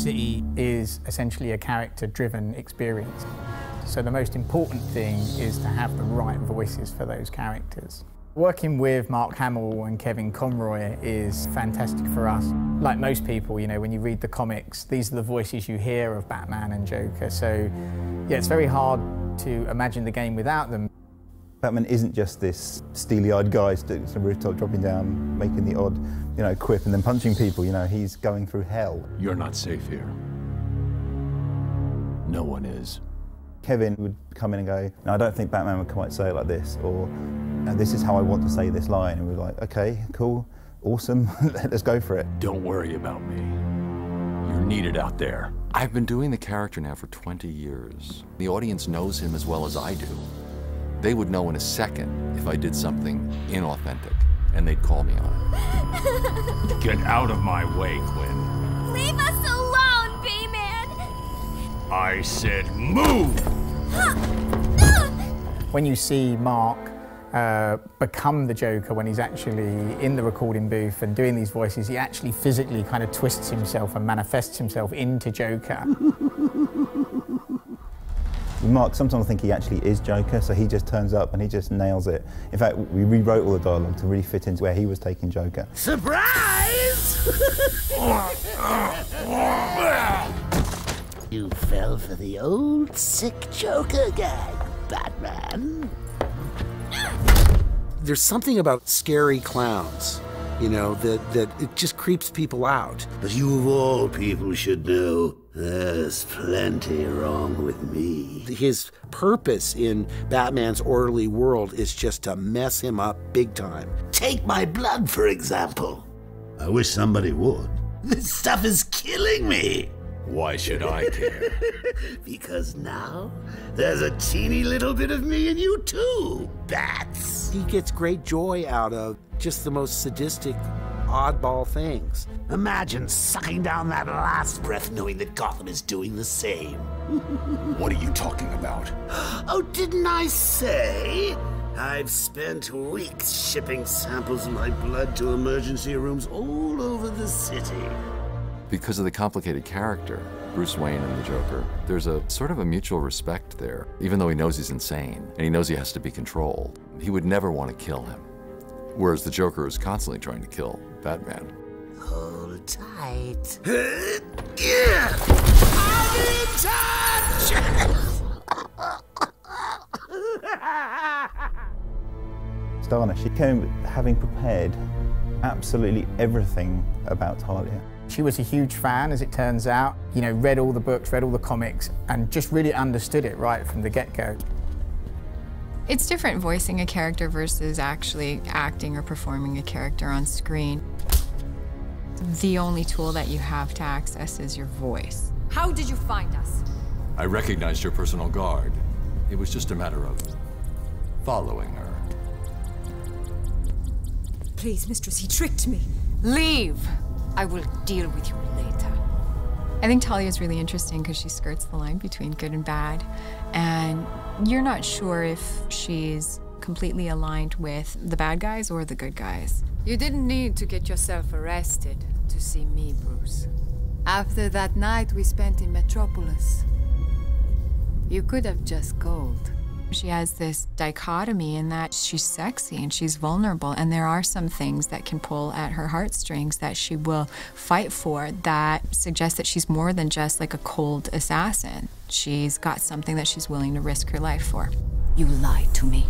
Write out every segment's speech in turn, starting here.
City is essentially a character-driven experience. So the most important thing is to have the right voices for those characters. Working with Mark Hamill and Kevin Conroy is fantastic for us. Like most people, you know, when you read the comics, these are the voices you hear of Batman and Joker. So, yeah, it's very hard to imagine the game without them. Batman isn't just this steely-eyed guy sitting on the rooftop, dropping down, making the odd, you know, quip and then punching people. You know, he's going through hell. You're not safe here. No one is. Kevin would come in and go, no, I don't think Batman would quite say it like this, or this is how I want to say this line. And we're like, okay, cool, awesome, let's go for it. Don't worry about me. You're needed out there. I've been doing the character now for 20 years. The audience knows him as well as I do. They would know in a second if I did something inauthentic, and they'd call me on it. Get out of my way, Quinn. Leave us alone, B-Man! I said move! When you see Mark become the Joker when he's actually in the recording booth and doing these voices, he actually physically kind of twists himself and manifests himself into Joker. Mark, sometimes I think he actually is Joker, so he just turns up and he just nails it. In fact, we rewrote all the dialogue to really fit into where he was taking Joker. Surprise! You fell for the old sick Joker gag, Batman. There's something about scary clowns, you know, that it just creeps people out. But you of all people should know, there's plenty wrong with me. His purpose in Batman's orderly world is just to mess him up big time. Take my blood, for example. I wish somebody would. This stuff is killing me. Why should I care? Because now, there's a teeny little bit of me in you too, Bats. He gets great joy out of just the most sadistic, oddball things. Imagine sucking down that last breath knowing that Gotham is doing the same. What are you talking about? Oh, didn't I say? I've spent weeks shipping samples of my blood to emergency rooms all over the city. Because of the complicated character, Bruce Wayne and the Joker, there's a sort of a mutual respect there. Even though he knows he's insane, and he knows he has to be controlled, he would never want to kill him. Whereas the Joker is constantly trying to kill Batman. Hold tight. I'm in touch! Starner, she came having prepared absolutely everything about Talia. She was a huge fan, as it turns out. You know, read all the books, read all the comics, and just really understood it right from the get-go. It's different voicing a character versus actually acting or performing a character on screen. The only tool that you have to access is your voice. How did you find us? I recognized your personal guard. It was just a matter of following her. Please, mistress, he tricked me. Leave! I will deal with you later. I think Talia is really interesting because she skirts the line between good and bad, and you're not sure if she's completely aligned with the bad guys or the good guys. You didn't need to get yourself arrested to see me, Bruce. After that night we spent in Metropolis, you could have just called. She has this dichotomy in that she's sexy and she's vulnerable, and there are some things that can pull at her heartstrings that she will fight for that suggest that she's more than just like a cold assassin. She's got something that she's willing to risk her life for. You lied to me.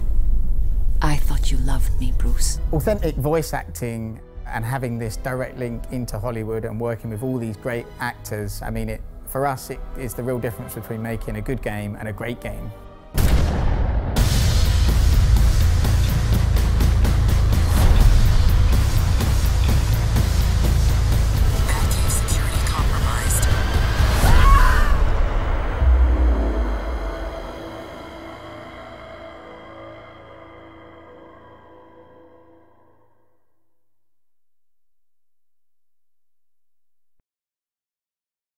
I thought you loved me, Bruce. Authentic voice acting and having this direct link into Hollywood and working with all these great actors, I mean, for us, it is the real difference between making a good game and a great game.